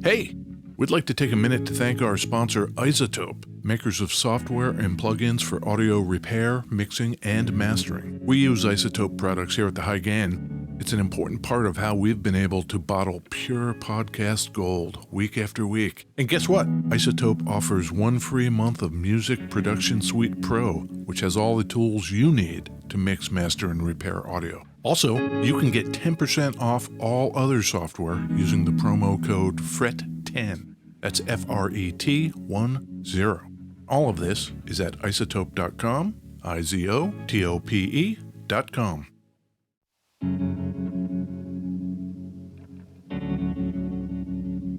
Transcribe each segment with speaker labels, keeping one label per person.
Speaker 1: Hey, we'd like to take a minute to thank our sponsor, Isotope, makers of software and plugins for audio repair, mixing, and mastering. We use Isotope products here at the High Gain. It's an important part of how we've been able to bottle pure podcast gold week after week. And guess what? Isotope offers 1 free month of Music Production Suite Pro, which has all the tools you need to mix, master, and repair audio. Also, you can get 10% off all other software using the promo code FRET10. That's FRET10. All of this is at isotope.com, IZOTOPE.com.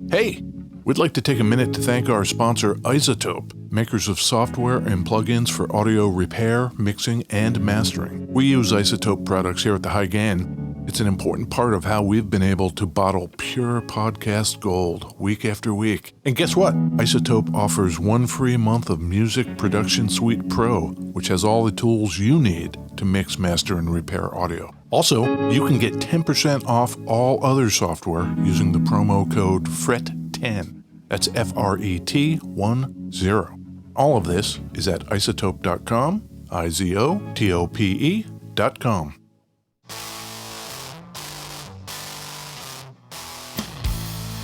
Speaker 1: Hey, we'd like to take a minute to thank our sponsor, Isotope, makers of software and plugins for audio repair, mixing, and mastering. We use Isotope products here at the High Gain. It's an important part of how we've been able to bottle pure podcast gold week after week. And guess what? Isotope offers 1 free month of Music Production Suite Pro, which has all the tools you need to mix, master, and repair audio. Also, you can get 10% off all other software using the promo code FRET10. That's FRET10. All of this is at isotope.com, IZOTOPE.com.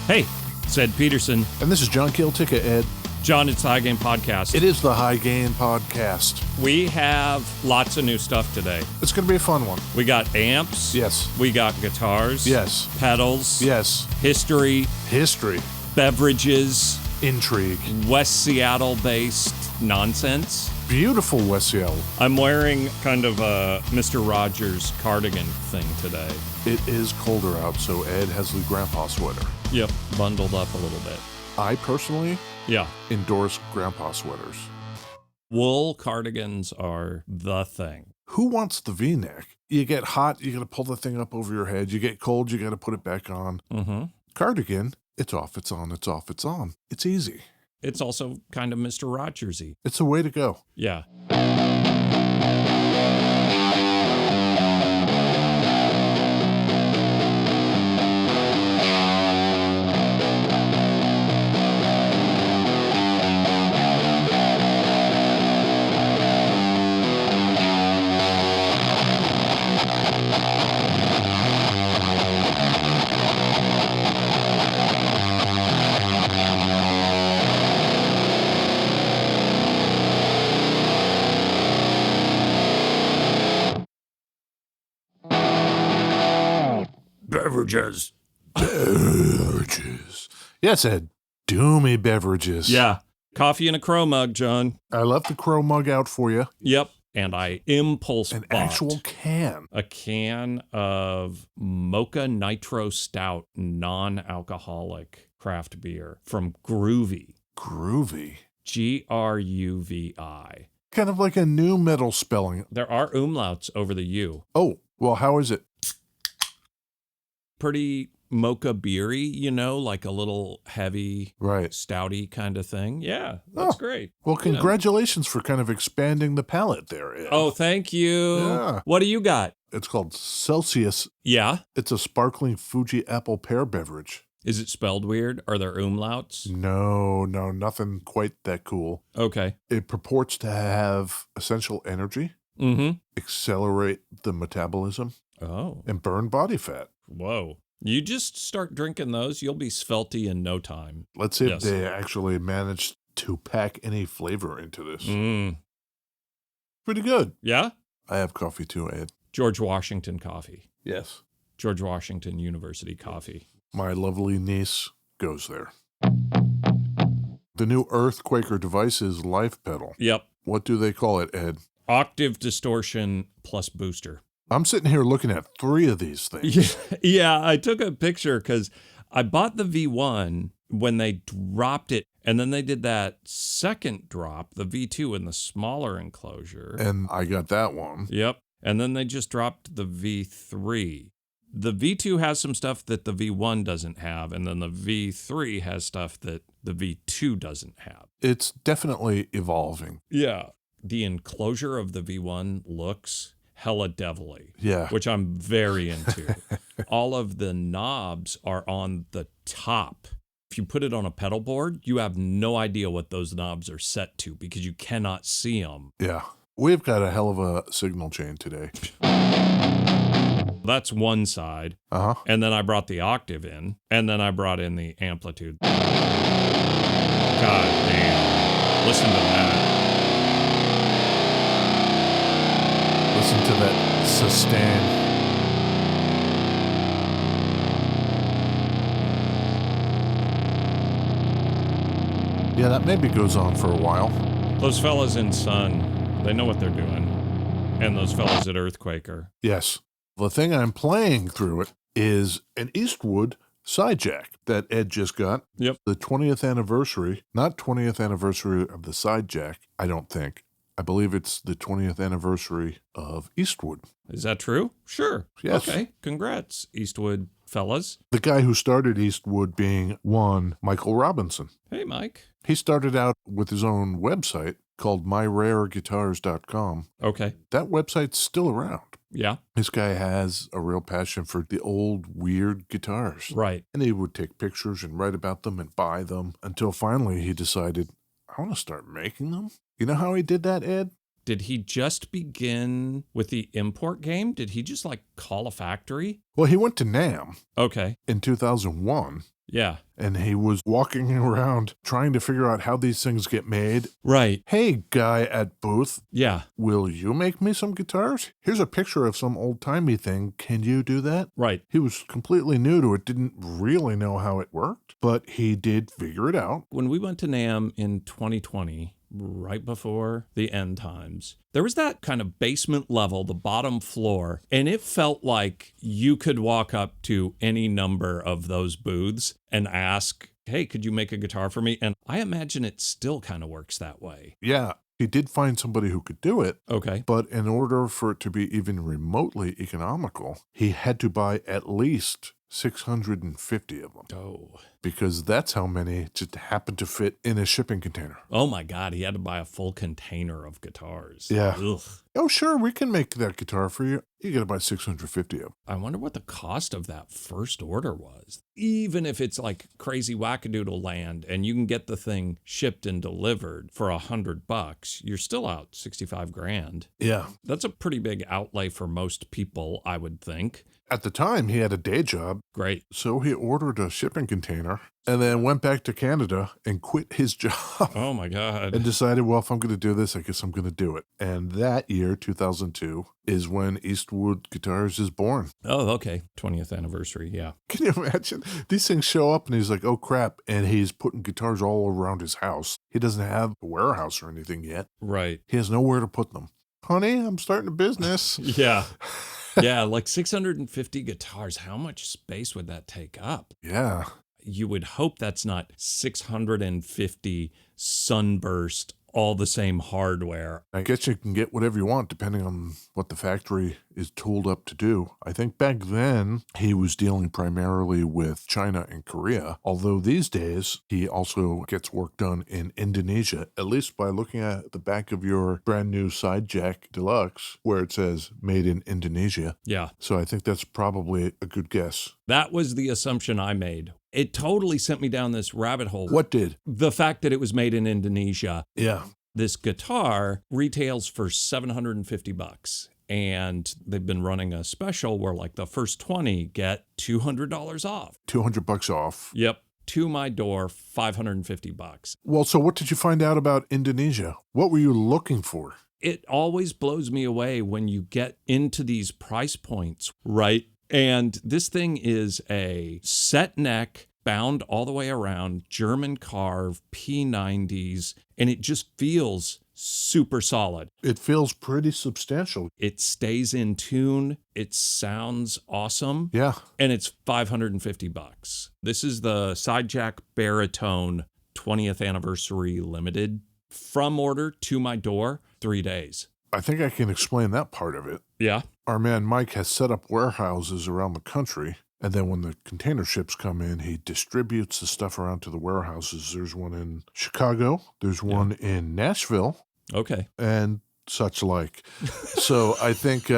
Speaker 2: Hey, it's Ed Peterson.
Speaker 1: And this is John Kiltica, Ed.
Speaker 2: John, it's the High Gain Podcast.
Speaker 1: It is the High Gain Podcast.
Speaker 2: We have lots of new stuff today.
Speaker 1: It's going to be a fun one.
Speaker 2: We got amps.
Speaker 1: Yes.
Speaker 2: We got guitars.
Speaker 1: Yes.
Speaker 2: Pedals.
Speaker 1: Yes.
Speaker 2: History. Beverages.
Speaker 1: Intrigue.
Speaker 2: West Seattle-based nonsense.
Speaker 1: Beautiful West Seattle.
Speaker 2: I'm wearing kind of a Mr. Rogers cardigan thing today.
Speaker 1: It is colder out, so Ed has the grandpa sweater.
Speaker 2: Yep, bundled up a little bit.
Speaker 1: I personally endorse grandpa sweaters.
Speaker 2: Wool cardigans are the thing.
Speaker 1: Who wants the V-neck? You get hot, you got to pull the thing up over your head. You get cold, you got to put it back on.
Speaker 2: Mm-hmm.
Speaker 1: Cardigan, it's off, it's on, it's off, it's on. It's easy.
Speaker 2: It's also kind of Mr. Rogers-y.
Speaker 1: It's a way to go.
Speaker 2: Yeah. Beverages.
Speaker 1: Yes, Ed. Do me beverages.
Speaker 2: Yeah. Coffee in a crow mug, John.
Speaker 1: I left the crow mug out for you.
Speaker 2: Yep. And I impulse
Speaker 1: An
Speaker 2: bought
Speaker 1: actual can.
Speaker 2: a can of Mocha Nitro Stout non-alcoholic craft beer from Groovy.
Speaker 1: Groovy.
Speaker 2: Gruvi.
Speaker 1: Kind of like a new metal spelling.
Speaker 2: There are umlauts over the U.
Speaker 1: Oh, well, how is it?
Speaker 2: Pretty mocha beery, like a little heavy, stouty kind of thing. Yeah, that's great.
Speaker 1: Well, congratulations for kind of expanding the palette there, Ed.
Speaker 2: Oh, thank you.
Speaker 1: Yeah.
Speaker 2: What do you got?
Speaker 1: It's called Celsius.
Speaker 2: Yeah?
Speaker 1: It's a sparkling Fuji apple pear beverage.
Speaker 2: Is it spelled weird? Are there umlauts?
Speaker 1: No, nothing quite that cool.
Speaker 2: Okay.
Speaker 1: It purports to have essential energy, accelerate the metabolism, and burn body fat.
Speaker 2: Whoa. You just start drinking those, you'll be svelty in no time.
Speaker 1: Let's see if they actually managed to pack any flavor into this. Pretty good.
Speaker 2: Yeah?
Speaker 1: I have coffee too, Ed.
Speaker 2: George Washington coffee.
Speaker 1: Yes.
Speaker 2: George Washington University coffee.
Speaker 1: My lovely niece goes there. The new Earthquaker Devices Life Pedal.
Speaker 2: Yep.
Speaker 1: What do they call it, Ed?
Speaker 2: Octave distortion plus booster.
Speaker 1: I'm sitting here looking at 3 of these things.
Speaker 2: Yeah, I took a picture because I bought the V1 when they dropped it, and then they did that second drop, the V2 in the smaller enclosure.
Speaker 1: And I got that one.
Speaker 2: Yep. And then they just dropped the V3. The V2 has some stuff that the V1 doesn't have, and then the V3 has stuff that the V2 doesn't have.
Speaker 1: It's definitely evolving.
Speaker 2: Yeah. The enclosure of the V1 looks hella devilly, which I'm very into. All of the knobs are on the top If you put it on a pedal board, you have no idea what those knobs are set to because you cannot see them.
Speaker 1: Yeah. We've got a hell of a signal chain today.
Speaker 2: That's one side.
Speaker 1: Uh-huh.
Speaker 2: And then I brought the octave in, and then I brought in the amplitude. God damn. Listen to that.
Speaker 1: Listen to that sustain. Yeah, that maybe goes on for a while.
Speaker 2: Those fellas in Sun, they know what they're doing. And those fellas at Earthquaker.
Speaker 1: Yes. The thing I'm playing through it is an Eastwood Sidejack that Ed just got.
Speaker 2: Yep.
Speaker 1: The 20th anniversary, not 20th anniversary of the Sidejack, I don't think. I believe it's the 20th anniversary of Eastwood.
Speaker 2: Is that true? Sure.
Speaker 1: Yes.
Speaker 2: Okay. Congrats, Eastwood fellas.
Speaker 1: The guy who started Eastwood being one Michael Robinson.
Speaker 2: Hey, Mike.
Speaker 1: He started out with his own website called myrareguitars.com.
Speaker 2: Okay.
Speaker 1: That website's still around.
Speaker 2: Yeah.
Speaker 1: This guy has a real passion for the old, weird guitars.
Speaker 2: Right.
Speaker 1: And he would take pictures and write about them and buy them until finally he decided, I want to start making them. You know how he did that, Ed?
Speaker 2: Did he just begin with the import game? Did he just like call a factory?
Speaker 1: Well, he went to NAMM
Speaker 2: Okay.
Speaker 1: in 2001.
Speaker 2: Yeah.
Speaker 1: And he was walking around trying to figure out how these things get made.
Speaker 2: Right.
Speaker 1: Hey, guy at booth,
Speaker 2: Yeah.
Speaker 1: will you make me some guitars? Here's a picture of some old-timey thing. Can you do that?
Speaker 2: Right.
Speaker 1: He was completely new to it, didn't really know how it worked, but he did figure it out.
Speaker 2: When we went to NAMM in 2020, right before the end times, there was that kind of basement level, the bottom floor, and it felt like you could walk up to any number of those booths and ask, hey, could you make a guitar for me? And I imagine it still kind of works that way.
Speaker 1: Yeah, he did find somebody who could do it,
Speaker 2: Okay.
Speaker 1: but in order for it to be even remotely economical, he had to buy at least 650 of them.
Speaker 2: Oh.
Speaker 1: Because that's how many just happened to fit in a shipping container.
Speaker 2: Oh my God, he had to buy a full container of guitars.
Speaker 1: Yeah.
Speaker 2: Ugh.
Speaker 1: Oh, sure, we can make that guitar for you. You got to buy 650 of them.
Speaker 2: I wonder what the cost of that first order was. Even if it's like crazy wackadoodle land and you can get the thing shipped and delivered for $100, you're still out 65 grand.
Speaker 1: Yeah.
Speaker 2: That's a pretty big outlay for most people, I would think.
Speaker 1: At the time, he had a day job,
Speaker 2: Great.
Speaker 1: so he ordered a shipping container and then went back to Canada and quit his job.
Speaker 2: Oh my God.
Speaker 1: And decided, well, if I'm going to do this, I guess I'm going to do it. And that year, 2002, is when Eastwood Guitars is born.
Speaker 2: Oh, okay. 20th anniversary. Yeah.
Speaker 1: Can you imagine? These things show up and he's like, oh, crap. And he's putting guitars all around his house. He doesn't have a warehouse or anything yet.
Speaker 2: Right.
Speaker 1: He has nowhere to put them. Honey, I'm starting a business.
Speaker 2: Yeah. Yeah, like 650 guitars. How much space would that take up?
Speaker 1: Yeah.
Speaker 2: You would hope that's not 650 sunburst, all the same hardware.
Speaker 1: I guess you can get whatever you want depending on what the factory is tooled up to do. I think back then he was dealing primarily with China and Korea, although these days he also gets work done in Indonesia, at least by looking at the back of your brand new Sidejack Deluxe where it says made in Indonesia.
Speaker 2: Yeah,
Speaker 1: So I think that's probably a good guess.
Speaker 2: that was the assumption I made. It totally sent me down this rabbit hole.
Speaker 1: What did?
Speaker 2: The fact that it was made in Indonesia.
Speaker 1: Yeah.
Speaker 2: This guitar retails for $750. And they've been running a special where like the first 20 get $200 off.
Speaker 1: $200 off.
Speaker 2: Yep. To my door, $550.
Speaker 1: Well, so what did you find out about Indonesia? What were you looking for?
Speaker 2: It always blows me away when you get into these price points, right? And this thing is a set neck, bound all the way around, German carve, P90s, and it just feels super solid.
Speaker 1: It feels pretty substantial.
Speaker 2: It stays in tune. It sounds awesome.
Speaker 1: Yeah.
Speaker 2: And it's $550. This is the Sidejack Baritone 20th Anniversary Limited. From order to my door, 3 days.
Speaker 1: I think I can explain that part of it.
Speaker 2: Yeah.
Speaker 1: Our man Mike has set up warehouses around the country, and then when the container ships come in, he distributes the stuff around to the warehouses. There's one in Chicago, there's one in Nashville,
Speaker 2: Okay.
Speaker 1: and such like. So I think,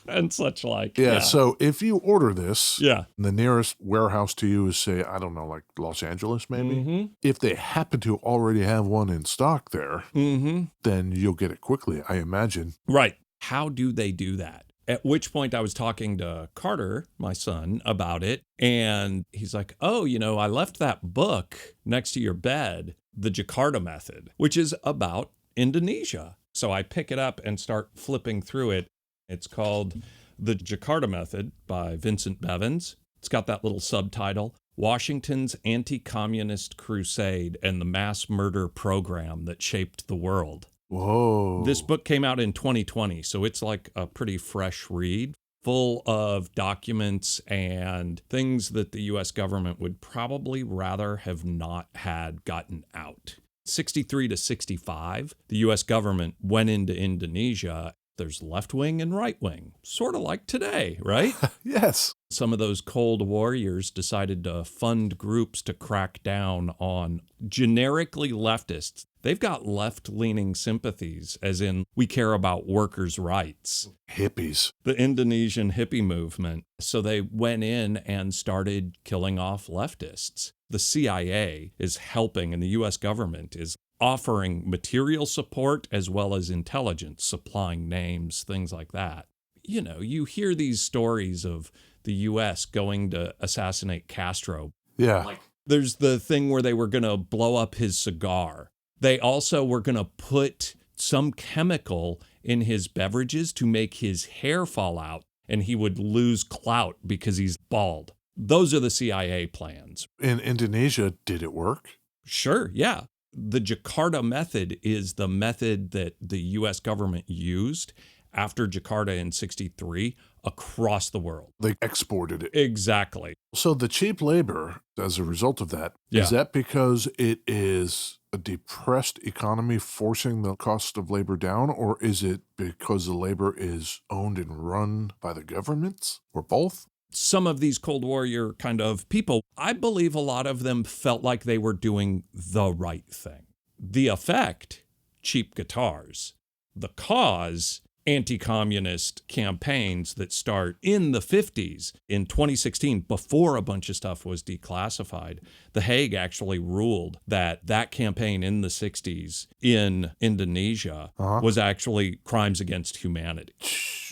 Speaker 2: and such like.
Speaker 1: yeah, so if you order this,
Speaker 2: Yeah.
Speaker 1: the nearest warehouse to you is, say, I don't know, like Los Angeles maybe.
Speaker 2: Mm-hmm.
Speaker 1: If they happen to already have one in stock there, then you'll get it quickly, I imagine.
Speaker 2: Right. How do they do that? At which point I was talking to Carter, my son, about it. And he's like, oh, I left that book next to your bed, The Jakarta Method, which is about Indonesia. So I pick it up and start flipping through it. It's called The Jakarta Method by Vincent Bevins. It's got that little subtitle, Washington's Anti-Communist Crusade and the Mass Murder Program That Shaped the World.
Speaker 1: Whoa.
Speaker 2: This book came out in 2020, so it's like a pretty fresh read, full of documents and things that the U.S. government would probably rather have not had gotten out. 63 to 65, the U.S. government went into Indonesia. There's left wing and right wing, sort of like today, right?
Speaker 1: Yes.
Speaker 2: Some of those Cold Warriors decided to fund groups to crack down on generically leftists. They've got left-leaning sympathies, as in, we care about workers' rights.
Speaker 1: Hippies.
Speaker 2: The Indonesian hippie movement. So they went in and started killing off leftists. The CIA is helping, and the U.S. government is offering material support as well as intelligence, supplying names, things like that. You hear these stories of the U.S. going to assassinate Castro.
Speaker 1: Yeah.
Speaker 2: There's the thing where they were going to blow up his cigar. They also were going to put some chemical in his beverages to make his hair fall out, and he would lose clout because he's bald. Those are the CIA plans.
Speaker 1: In Indonesia, did it work?
Speaker 2: Sure, yeah. The Jakarta method is the method that the U.S. government used after Jakarta in 63 across the world.
Speaker 1: They exported it.
Speaker 2: Exactly.
Speaker 1: So the cheap labor, as a result of that,
Speaker 2: Yeah.
Speaker 1: is that because it is a depressed economy forcing the cost of labor down, or is it because the labor is owned and run by the governments, or both?
Speaker 2: Some of these Cold Warrior kind of people, I believe a lot of them felt like they were doing the right thing. The effect, cheap guitars. The cause, anti-communist campaigns that start in the 50s. In 2016, before a bunch of stuff was declassified, The Hague actually ruled that that campaign in the 60s in Indonesia was actually crimes against humanity.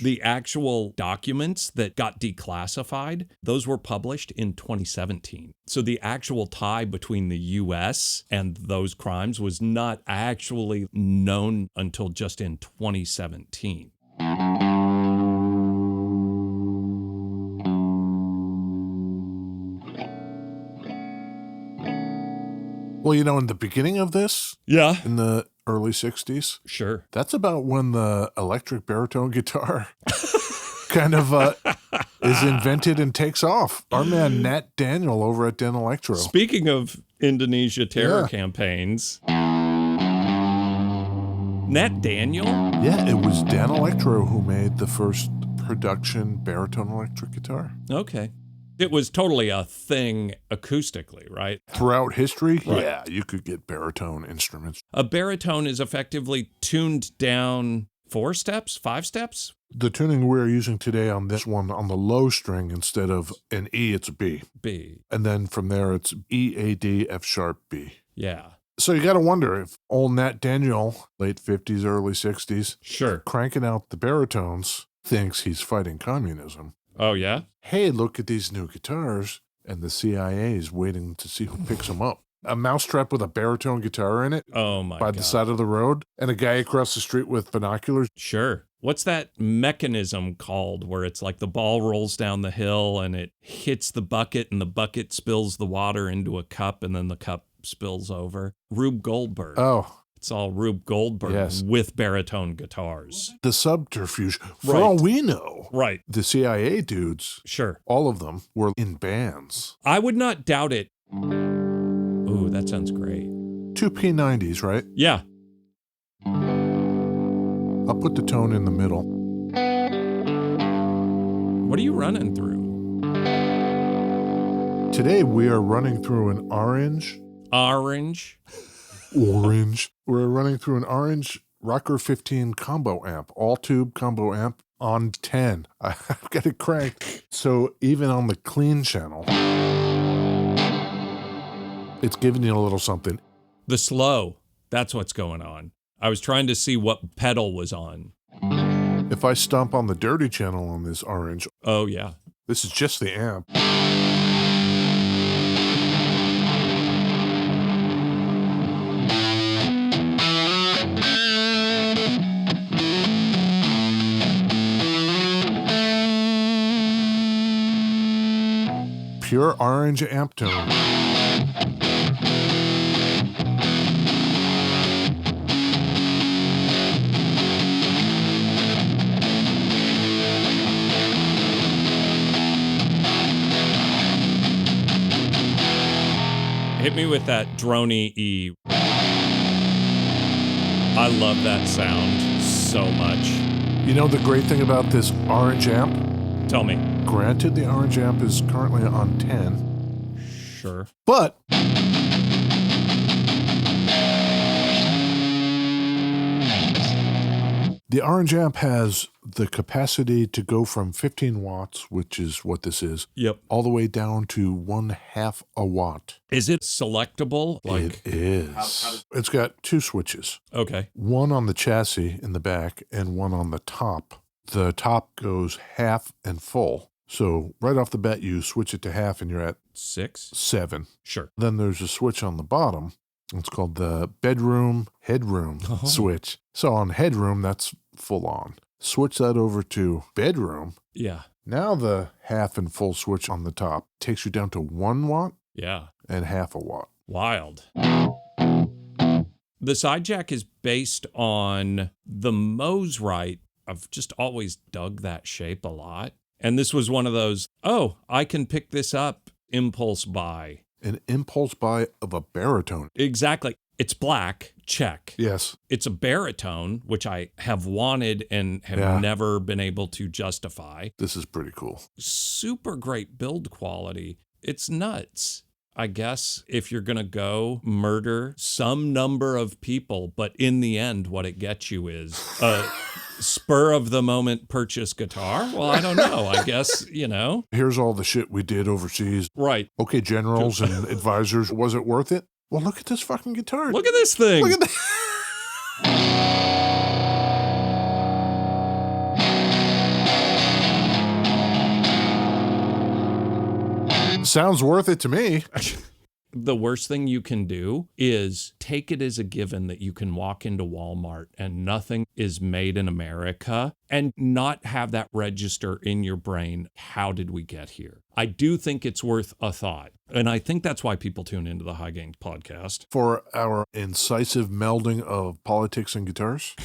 Speaker 2: The actual documents that got declassified, those were published in 2017. So the actual tie between the U.S. and those crimes was not actually known until just in 2017.
Speaker 1: Well, in the beginning of this,
Speaker 2: Yeah.
Speaker 1: in the early 60s,
Speaker 2: Sure.
Speaker 1: that's about when the electric baritone guitar kind of is invented and takes off. Our man Nat Daniel over at Den Electro.
Speaker 2: Speaking of Indonesia terror campaigns, Nat Daniel?
Speaker 1: Yeah, it was Dan Electro who made the first production baritone electric guitar.
Speaker 2: Okay. It was totally a thing acoustically, right?
Speaker 1: Throughout history,
Speaker 2: Right.
Speaker 1: yeah, you could get baritone instruments.
Speaker 2: A baritone is effectively tuned down 4 steps, 5 steps?
Speaker 1: The tuning we're using today on this one, on the low string, instead of an E, it's a B.
Speaker 2: B.
Speaker 1: And then from there, it's E, A, D, F sharp, B.
Speaker 2: Yeah.
Speaker 1: So you got to wonder if old Nat Daniel, late 50s, early 60s,
Speaker 2: Sure.
Speaker 1: cranking out the baritones, thinks he's fighting communism.
Speaker 2: Oh, yeah?
Speaker 1: Hey, look at these new guitars. And the CIA is waiting to see who picks them up. A mousetrap with a baritone guitar in it
Speaker 2: Oh, my
Speaker 1: by
Speaker 2: God.
Speaker 1: the side of the road, and a guy across the street with binoculars.
Speaker 2: Sure. What's that mechanism called where it's like the ball rolls down the hill and it hits the bucket and the bucket spills the water into a cup and then the cup spills over? Rube Goldberg.
Speaker 1: Oh,
Speaker 2: It's all Rube Goldberg
Speaker 1: Yes.
Speaker 2: with baritone guitars.
Speaker 1: the subterfuge. For
Speaker 2: Right.
Speaker 1: all we know,
Speaker 2: Right.
Speaker 1: the CIA dudes,
Speaker 2: Sure.
Speaker 1: all of them, were in bands.
Speaker 2: I would not doubt it. Ooh, that sounds great.
Speaker 1: 2 P90s, right?
Speaker 2: Yeah.
Speaker 1: I'll put the tone in the middle.
Speaker 2: What are you running through?
Speaker 1: Today we are running through an orange.
Speaker 2: Orange.
Speaker 1: We're running through an orange Rocker 15 combo amp, all tube combo amp on 10. I've got it cranked. So even on the clean channel, it's giving you a little something.
Speaker 2: The slow, that's what's going on. I was trying to see what pedal was on.
Speaker 1: If I stomp on the dirty channel on this orange,
Speaker 2: Oh, yeah.
Speaker 1: this is just the amp. Pure orange amp tone.
Speaker 2: Hit me with that droney E. I love that sound so much.
Speaker 1: You know the great thing about this orange amp?
Speaker 2: Tell me.
Speaker 1: Granted, the orange amp is currently on 10,
Speaker 2: Sure.
Speaker 1: but the orange amp has the capacity to go from 15 watts, which is what this is,
Speaker 2: Yep.
Speaker 1: all the way down to 1/2 a watt.
Speaker 2: Is it selectable?
Speaker 1: It is. It's got two switches,
Speaker 2: Okay.
Speaker 1: one on the chassis in the back and one on the top. The top goes half and full. So right off the bat, you switch it to half and you're at
Speaker 2: 6?
Speaker 1: 7.
Speaker 2: Sure.
Speaker 1: Then there's a switch on the bottom. It's called the bedroom headroom switch. So on headroom, that's full on. Switch that over to bedroom.
Speaker 2: Yeah.
Speaker 1: Now the half and full switch on the top takes you down to 1 watt
Speaker 2: Yeah.
Speaker 1: and 1/2 a watt.
Speaker 2: Wild. The Sidejack is based on the Mosrite. I've just always dug that shape a lot. And this was one of those, oh, I can pick this up, impulse buy.
Speaker 1: An impulse buy of a baritone.
Speaker 2: Exactly. It's black, check.
Speaker 1: Yes.
Speaker 2: It's a baritone, which I have wanted and have never been able to justify.
Speaker 1: This is pretty cool.
Speaker 2: Super great build quality. It's nuts. I guess if you're going to go murder some number of people, but in the end, what it gets you is a spur of the moment purchase guitar. Well, I don't know. I guess,
Speaker 1: Here's all the shit we did overseas.
Speaker 2: Right.
Speaker 1: Okay, generals and advisors, was it worth it? Well, look at this fucking guitar.
Speaker 2: Look at this thing.
Speaker 1: Look at that. Sounds worth it to me.
Speaker 2: The worst thing you can do is take it as a given that you can walk into Walmart and nothing is made in America and not have that register in your brain. How did we get here? I do think it's worth a thought. And I think that's why people tune into the High Gain podcast.
Speaker 1: For our incisive melding of politics and guitars.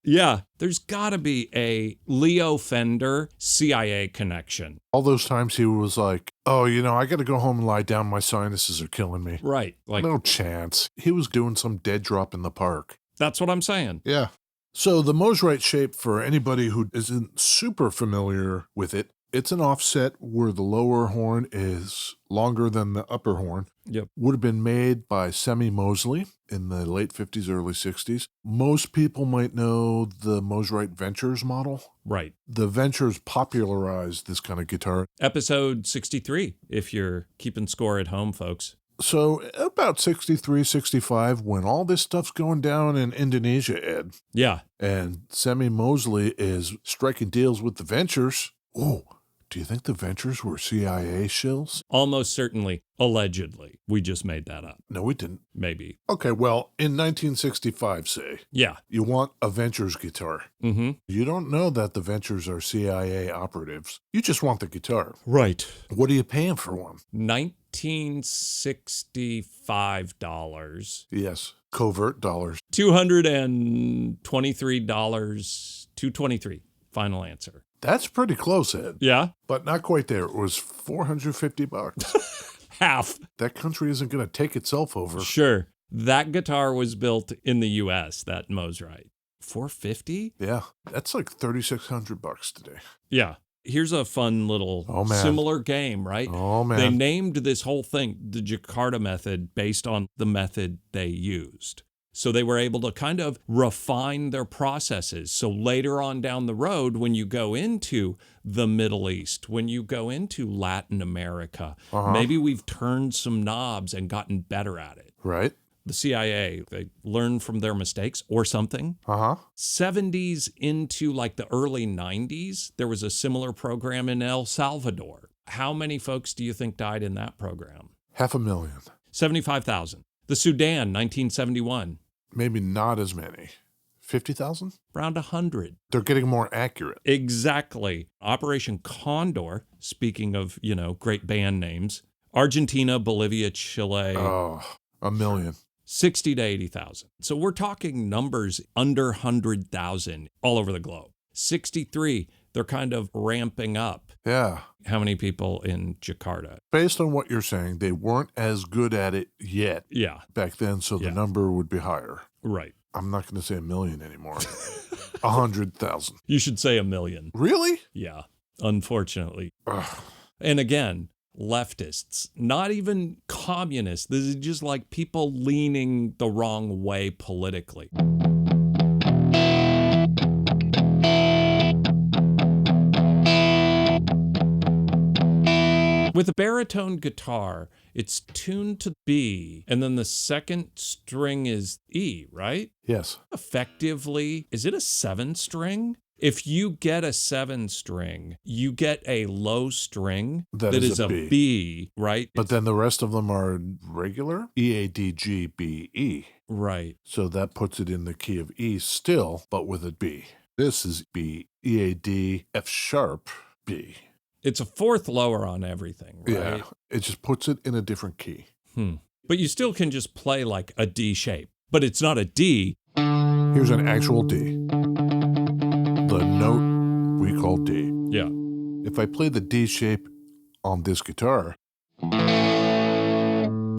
Speaker 2: Yeah, there's got to be a Leo Fender CIA connection.
Speaker 1: All those times he was like, oh, I got to go home and lie down. My sinuses are killing me.
Speaker 2: Right.
Speaker 1: No chance. He was doing some dead drop in the park.
Speaker 2: That's what I'm saying.
Speaker 1: Yeah. So the Mosrite shape, for anybody who isn't super familiar with it, it's an offset where the lower horn is longer than the upper horn.
Speaker 2: Yep.
Speaker 1: Would have been made by Semi Mosley in the late 50s, early 60s. Most people might know the Mosrite Ventures model.
Speaker 2: Right.
Speaker 1: The Ventures popularized this kind of guitar.
Speaker 2: Episode 63, if you're keeping score at home, folks.
Speaker 1: So about 63, 65, when all this stuff's going down in Indonesia, Ed.
Speaker 2: Yeah.
Speaker 1: And Semi Mosley is striking deals with the Ventures. Oh, do you think the Ventures were CIA shills?
Speaker 2: Almost certainly. Allegedly. We just made that up.
Speaker 1: No, we didn't.
Speaker 2: Maybe.
Speaker 1: Okay, well, in 1965, say,
Speaker 2: Yeah.
Speaker 1: you want a Ventures guitar.
Speaker 2: Mm-hmm.
Speaker 1: You don't know that the Ventures are CIA operatives. You just want the guitar.
Speaker 2: Right.
Speaker 1: What are you paying for one?
Speaker 2: $1965.
Speaker 1: Yes, covert dollars.
Speaker 2: $223. $223. Final answer.
Speaker 1: That's pretty close, Ed.
Speaker 2: Yeah.
Speaker 1: But not quite there. It was $450.
Speaker 2: Half.
Speaker 1: That country isn't going to take itself over.
Speaker 2: Sure. That guitar was built in the U.S., that Mosrite. $450?
Speaker 1: Yeah, that's like $3,600 today.
Speaker 2: Yeah. Here's a fun little similar game, right?
Speaker 1: Oh, man.
Speaker 2: They named this whole thing the Jakarta method based on the method they used. So they were able to kind of refine their processes. So later on down the road, when you go into the Middle East, when you go into Latin America, maybe we've turned some knobs and gotten better at it.
Speaker 1: Right.
Speaker 2: The CIA, they learned from their mistakes or something. 70s into like the early 90s, there was a similar program in El Salvador. How many folks do you think died in that program?
Speaker 1: 500,000.
Speaker 2: 75,000. The Sudan, 1971.
Speaker 1: Maybe not as many. 50,000?
Speaker 2: Around 100.
Speaker 1: They're getting more accurate.
Speaker 2: Exactly. Operation Condor, speaking of, great band names, Argentina, Bolivia, Chile.
Speaker 1: Oh, 1 million.
Speaker 2: 60 to 80,000. So we're talking numbers under 100,000 all over the globe. 63, they're kind of ramping up.
Speaker 1: Yeah.
Speaker 2: How many people in Jakarta?
Speaker 1: Based on what you're saying, they weren't as good at it yet back then, so the number would be higher.
Speaker 2: Right.
Speaker 1: I'm not going to say 1 million anymore. 100,000.
Speaker 2: You should say 1 million.
Speaker 1: Really?
Speaker 2: Yeah, unfortunately.
Speaker 1: Ugh.
Speaker 2: And again, leftists, not even communists. This is just like people leaning the wrong way politically. With a baritone guitar, it's tuned to B, and then the second string is E, right?
Speaker 1: Yes.
Speaker 2: Effectively, is it a 7-string? If you get a 7-string, you get a low string that is a B, right?
Speaker 1: But then the rest of them are regular? E, A, D, G, B, E.
Speaker 2: Right.
Speaker 1: So that puts it in the key of E still, but with a B. This is B, E, A, D, F sharp, B.
Speaker 2: It's a fourth lower on everything, right?
Speaker 1: Yeah, it just puts it in a different key.
Speaker 2: But you still can just play like a D shape, but it's not a D.
Speaker 1: Here's an actual D. The note we call D.
Speaker 2: Yeah.
Speaker 1: If I play the D shape on this guitar,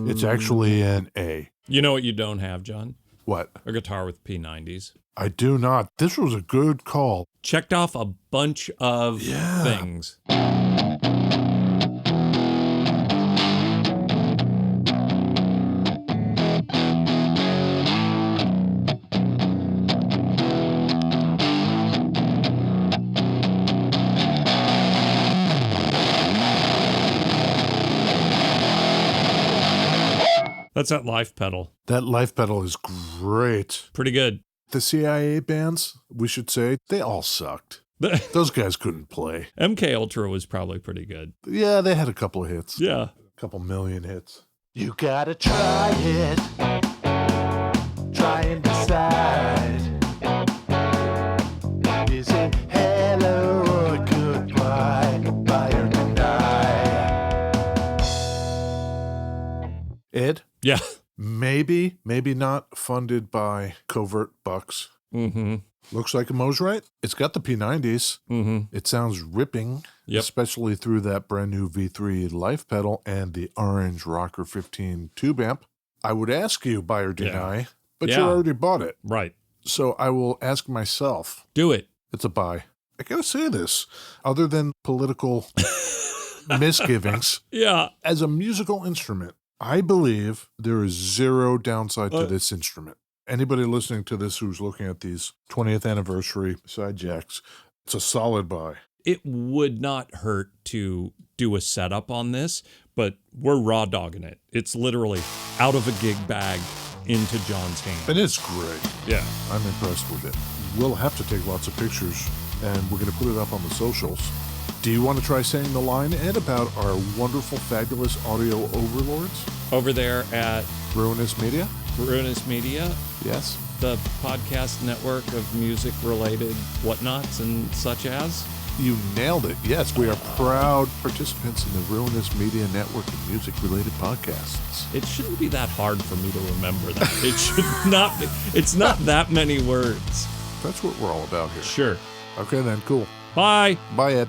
Speaker 1: it's actually an A.
Speaker 2: You know what you don't have, John?
Speaker 1: What?
Speaker 2: A guitar with P90s.
Speaker 1: I do not. This was a good call.
Speaker 2: Checked off a bunch of things. That's that life pedal.
Speaker 1: That life pedal is great.
Speaker 2: Pretty good.
Speaker 1: The CIA bands, we should say, they all sucked. Those guys couldn't play.
Speaker 2: MK Ultra was probably pretty good.
Speaker 1: Yeah, they had a couple of hits.
Speaker 2: Yeah.
Speaker 1: A couple million hits.
Speaker 3: You gotta try it. Try and decide. Is it hello or goodbye? Buy or deny?
Speaker 1: Ed?
Speaker 2: Yeah.
Speaker 1: Maybe not funded by covert bucks. Looks like a Mosrite. It's got the P90s. It sounds ripping, especially through that brand new V3 life pedal and the orange Rocker 15 tube amp. I would ask you, buy or deny, but you already bought it.
Speaker 2: Right.
Speaker 1: So I will ask myself.
Speaker 2: Do it.
Speaker 1: It's a buy. I gotta say this, other than political misgivings, as a musical instrument, I believe there is zero downside to this instrument. Anybody listening to this who's looking at these 20th anniversary Sidejacks, it's a solid buy.
Speaker 2: It would not hurt to do a setup on this, but we're raw dogging it. It's literally out of a gig bag into John's hand.
Speaker 1: And it's great.
Speaker 2: Yeah.
Speaker 1: I'm impressed with it. We'll have to take lots of pictures, and we're going to put it up on the socials. Do you want to try saying the line, Ed, about our wonderful, fabulous audio overlords?
Speaker 2: Over there at
Speaker 1: Ruinous Media?
Speaker 2: Ruinous Media.
Speaker 1: Yes.
Speaker 2: The podcast network of music-related whatnots and such as.
Speaker 1: You nailed it. Yes, we are proud participants in the Ruinous Media network of music-related podcasts.
Speaker 2: It shouldn't be that hard for me to remember that. It should not be. It's not that many words.
Speaker 1: That's what we're all about here.
Speaker 2: Sure.
Speaker 1: Okay, then. Cool.
Speaker 2: Bye.
Speaker 1: Bye, Ed.